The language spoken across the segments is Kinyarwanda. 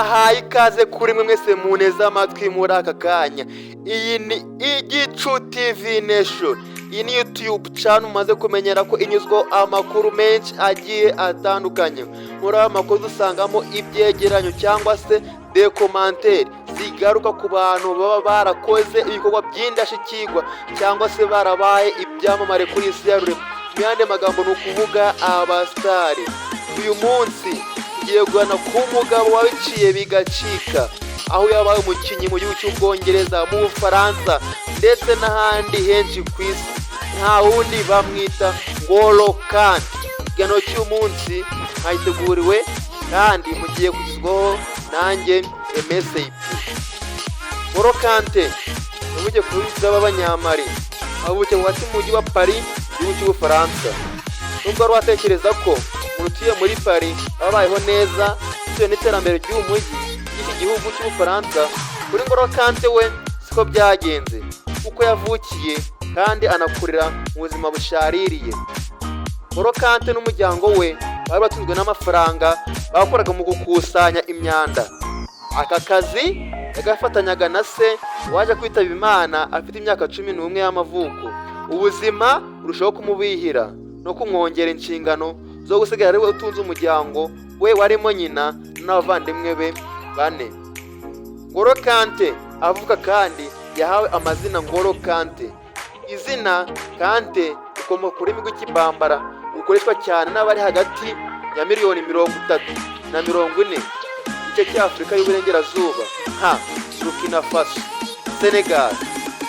mbahaye ikaze kuri mwe mwese muneza amatwi muri aka kanya. Iyi ni Igicu TV Nation. Iyi ni YouTube channel mumaze kumenyera ko inyuzwaho amakuru menshi agiye atandukanye. Muri aya makuru dusangamo ibyegeranyo cyangwa se de commentaire zigaruka ku bantu baba barakoze ibikorwa by'indashyikirwa cyangwa se barabaye ibyamamare kuri isi ya rurema. Mu yandi magambo ni ukuvuga abastari. Uyu munsi tugiye guhana ku mugabo wabiciye bigacika, aho yabaye umukinnyi mu gihugu cy'Ubwongereza, mu Bufaransa ndetse n'ahandi henshi ku isi. Nta wundi bamwita N'Golo Kante. Ikiganiro cy'umunsi mwagiteguriwe kandi mugiye kugezwaho nanjye MSAP. N'Golo Kante uvuye ku bihugu by'abanyamali, avuye mu mujyi wa Paris, igihugu cy'Ubufaransa. Nubwo wari watekereza ko utuye muri Paris babayeho neza bitewe n'iterambere ry'uyu mujyi y'iki gihugu cy'Ubufaransa, kuri N'Golo Kante we siko byagenze, kuko yavukiye kandi anakurira mu buzima bushaririye. N'Golo Kante n'umuryango we bari batunzwe n'amafaranga bakoraga mu gukusanya imyanda. Aka kazi yagafatanyaga na se waje kwitaba Imana afite imyaka 11 y'amavuko. Ubuzima burushaho kumubihira no kumwongera inshingano zo gusigara ari we utunze umuryango we warimo nyina n'abavandimwe be 4. N'Golo Kante avuka kandi yahawe amazina N'Golo Kante. Izina Kante rikomoka ku rurimi rw'Ikibambara rukoreshwa cyane n'abari hagati ya miliyoni 30 na 40 igice cy'Afurika y'Uburengerazuba nka Burkina Faso, Senegal,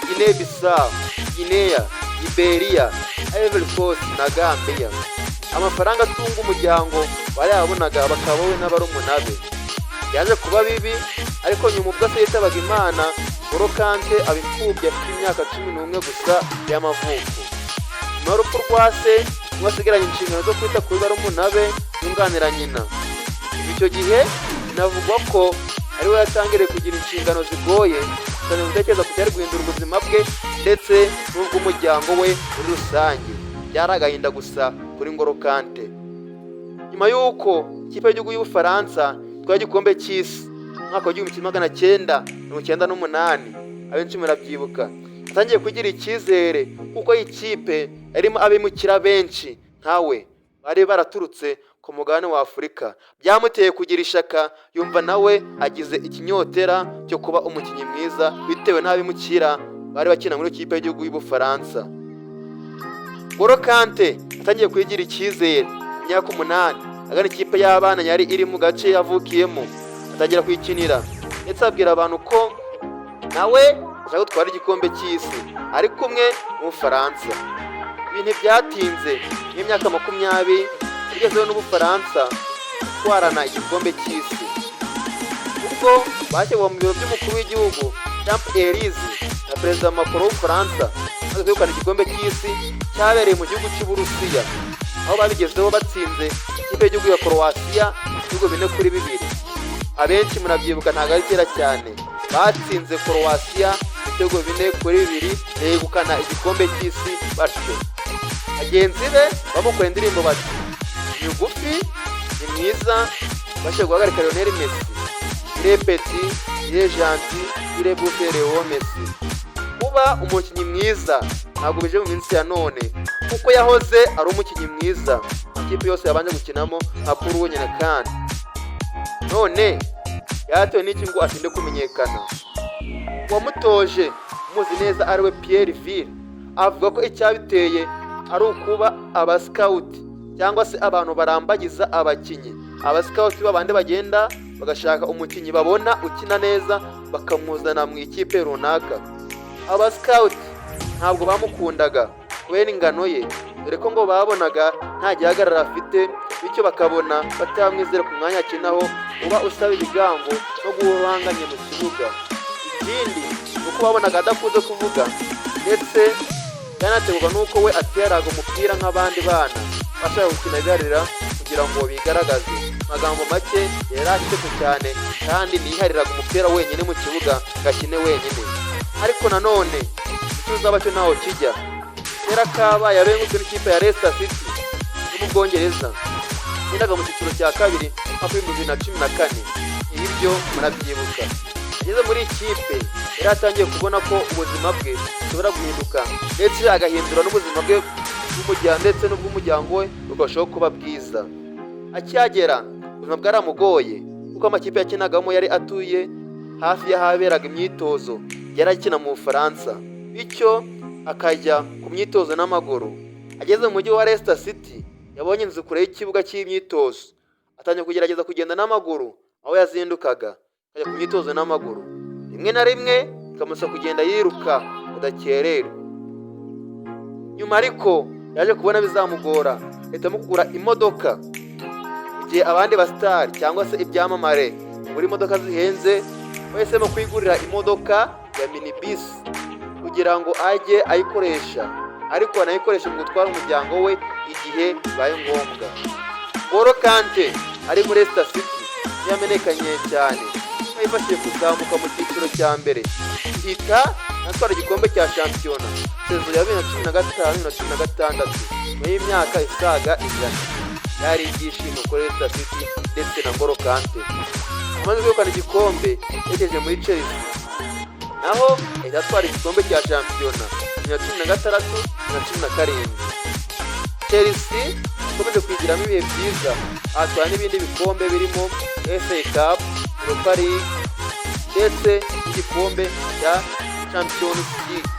Guinea Bissau, Guinea, Liberia, Ivory Coast na Gambia. Amafaranga atunga umuryango barayabonaga bakaba we n'abarumuna be. Yaje kuba bibi, ariko nyuma ubwo se yitabaga Imana, N'Golo Kante abipfubye afite imyaka 11 gusa y'amavuko. N'urupfu rwa se wasigaranye inshingano zo kwita kuri barumuna be yunganira nyina. Icyo gihe binavugwa ko ari we yatangiriye kugira inshingano zigoye, cyane gutekereza ku cyari guhindura ubuzima bwe ndetse n'ubw'umuryango we muri rusange. Byaragahinda gusa kuri N'Golo Kante. Nyuma y'uko ikipe y'igihugu y'Ubufaransa twari igikombe cy'isi mwaka wa 1998, abenshi murabyibuka, atangiye kugira icyizere kuko ikipe yarimo abimukira benshi nkawe bari baraturutse ku mugabane wa Afurika. Byamuteye kugira ishaka, yumva nawe agize ikinyotera cyo kuba umukinnyi mwiza bitewe n'abimukira bari bakina muri ikipe y'igihugu y'Ubufaransa. N'Golo Kante atangiye kugira icyizere imyaka 8, agana ikipe y'abana yari iri mu gace yavukiyemo, atangira kwikinira ndetse abwira abantu ko nawe ashaka gutwara igikombe cy'isi ari kumwe mu Bufaransa. Ibintu byatinze n'imyaka 20 bigezeho n'Ubufaransa gutwarana igikombe cy'isi, ubwo bashyirwa mu biro by'umukuru w'igihugu Jean-Pierre na Perezida Macron w'Ubufaransa maze kwegukana igikombe cy'isi cyabereye mu gihugu cy'Uburusiya, aho babigezeho batsinze ikipe y'igihugu ya Croatia 4-2. Abenshi murabyibuka, ntabwo ari kera cyane, batsinze Croatia 4-2 yegukana igikombe cy'isi. Batyo agenzi be bamukoreye indirimbo bati ni gufi ni mwiza, bashaka guhagarika Lionel Messi, il est petit, il est gentil, il est beau Leo Messi. Kuba umukinnyi mwiza ntabwo bije mu minsi ya none, kuko yahoze ari umukinnyi mwiza ikipe yose yabanje gukinamo nka Paul nyine, kandi none yatewe n'iki ngo atinde kumenyekana. Uwamutoje umuzi neza ariwe Pierre Ville avuga ko icyabiteye ari ukuba abascout cyangwa se abantu barambagiza abakinnyi. Abascout babandi bagenda bagashaka umukinnyi babona ukina neza bakamuzana mu ikipe runaka. Abascout ntabwo bamukundaga kubera ingano ye, dore ko ngo babonaga nta gihagarara afite, bityo bakabona batamwizera ku mwanya akinaho uba usaba ibigango no guhanganye mu kibuga. Ikindi uko babonaga adakunze kuvuga, ndetse byanategurwa n'uko we ateraga umupira nk'abandi bana bashaka gukina biharira kugira ngo bigaragaze. Magambo make yari afite cyane kandi nihariraga umupira wenyine mu kibuga gakine wenyine. Ariko nanone cyuzaba cyo naho kijya, kera kaba yabengutswe n'ikipe ya Leicester City yo mu Bwongereza, yendaga mu cyiciro cya kabiri mu 2014. ibyo murabyibuka. Ageze muri ikipe yari atangiye kubona ko ubuzima bwe bushobora guhinduka ndetse agahindura n'ubuzima bwe ndetse n'ubw'umuryango we bukarushaho kuba bwiza. Akihagera ubuzima bwaramugoye kuko amakipe yakinagamo yari atuye hafi y'ahaberaga imyitozo, yari akina mu Bufaransa, bityo akajya ku myitozo n'amaguru. Ageze mu mujyi wa Leicester City yabonye inzu kure y'ikibuga cy'imyitozo, atangiye kugerageza kugenda n'amaguru aho yazindukaga akajya ku myitozo n'amaguru. Rimwe na rimwe bikamusaba kugenda yiruka udakererwa. Nyuma ariko yaje kubona bizamugora, ahitamo kugura imodoka. Mu gihe abandi basitari cyangwa se ibyamamare bagura imodoka zihenze, bahisemo kwigurira imodoka ya minibus kugira ngo ajye ayikoresha, ariko anayikoresha mu gutwara umuryango we igihe bibaye ngombwa. N'Golo Kante ari muri Leicester City yamenyekanye cyane, yifashije kuzamuka mu cyiciro cya mbere, ihita atwara igikombe cya shampiyona sezo ya 2015-2016 nyuma y'imyaka isaga 100. Yari ibyishimo kuri Leicester City ndetse na N'Golo Kante. Amaze kwegukana igikombe yegeje muri Chelsea, naho ahita atwara igikombe cya shampiyona 2016-2017. Chelsea ikomeje kwigiramo ibihe byiza, atwara n'ibindi bikombe birimo FA Cup, Europa League ndetse n'igikombe cya Champions League.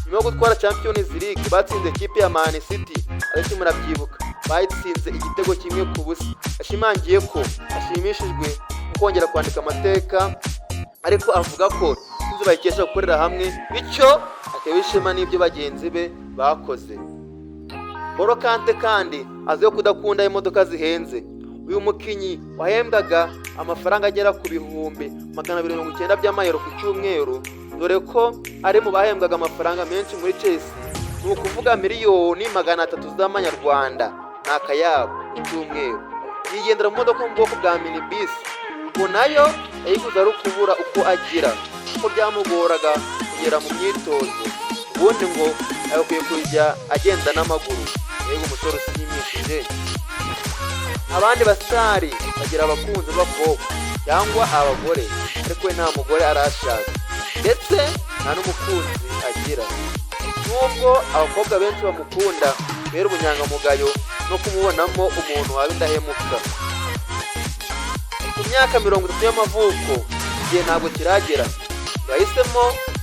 Nyuma yo gutwara Champions League batsinze ikipe ya Man City, ariko murabyibuka bayitsinze igitego 1-0. Ashimangiye ko ashimishijwe no kongera kwandika amateka, ariko avuga ko inzu bayikesha gukorera hamwe, bityo akabishima n'ibyo bagenzi be bakoze. N'Golo Kante kandi azwiho kudakunda imodoka zihenze. Uyu mukinyi wahembwaga amafaranga agera ku bihumbi 290 by'amayero ku cyumweru, dore ko ari mu bahembwaga amafaranga menshi muri Chelsea, ni ukuvuga miliyoni 300 z'amanyarwanda n'akayabo ku cyumweru. Yigendera mu modoka mu bwoko bwa minibus, ngo nayo yayiguze ari ukubura uko agira, kuko byamugoraga kugera mu myitozo, ubundi ngo yakwiye kujya agenda n'amaguru. Yego umusore ushimishije. Abandi basitari bagira abakunzi b'abakobwa cyangwa abagore, ariko we nta mugore arashaka ndetse nta n'umukunzi agira. Nubwo abakobwa benshi bamukunda kubera ubunyangamugayo no kumubonamo umuntu waba indahemuka. Ku myaka 30 y'amavuko, igihe ntabwo kiragera, yahisemo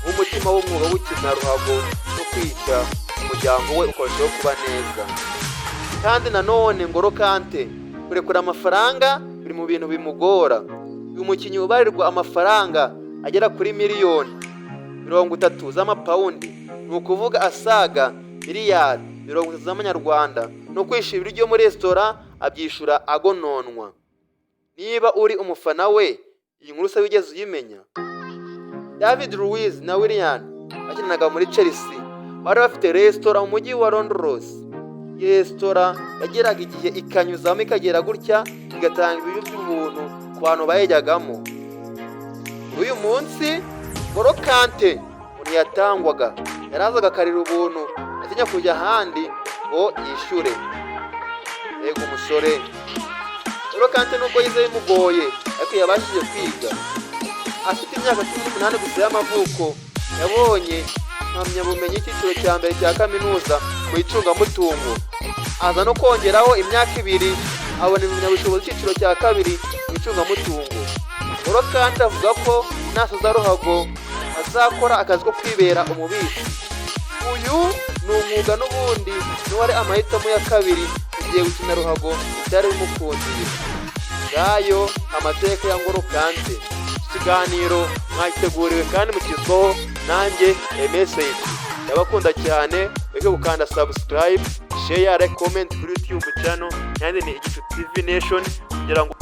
umutima w'umwuga w'ukina ruhago no kwita umuryango we ukarushaho kuba neza. Kandi nanone N'Golo Kante kurekura amafaranga biri mu bintu bimugora. Uyu mukinnyi ubarirwa amafaranga agera kuri miliyoni 30 z'amapawundi, ni ukuvuga asaga miliyari 30 z'amanyarwanda, no kwishira ibiryo muri resitora abyishura agononwa. Niba uri umufana we, iyi nkuru se wigeze uyimenya? David Luiz na Willian bakinanaga muri Chelsea, bari bafite resitora mu mujyi wa Londres. Iyi resitora yageraga igihe ikanyuzamo ikagera gutya igatanga ibiryo by'ubuntu ku bantu bayijyagamo. Uyu munsi N'Golo Kante ntiyatangwaga, yarazaga akarira ubuntu, atinya kujya ahandi ngo yishyure. Yego umusore. N'Golo Kante nubwo yize bimugoye, ariko yabashije kwiga. Afite imyaka 18 gusa y'amavuko, yabonye impamyabumenyi y'icyiciro cya mbere cya kaminuza mu icungamutungo, aza no kongeraho imyaka 2 abona impamyabushobozi y'icyiciro cya kabiri mu icungamutungo. N'Golo Kante avuga ko nasoza ruhago azakora akazi ko kwibera umubitsi. Uyu ni umwuga n'ubundi n'uwari amahitamo ya kabiri ugiye gukina ruhago byari bimukundiye. Ngayo amateka ya N'Golo Kante. Ikiganiro mwagiteguriwe kandi mukizwaho nanjye MSAT. Ndabakunda cyane, wege gukanda subscribe, share, comment kuri YouTube channel, kandi ni Igicu TV Nation kugira ngo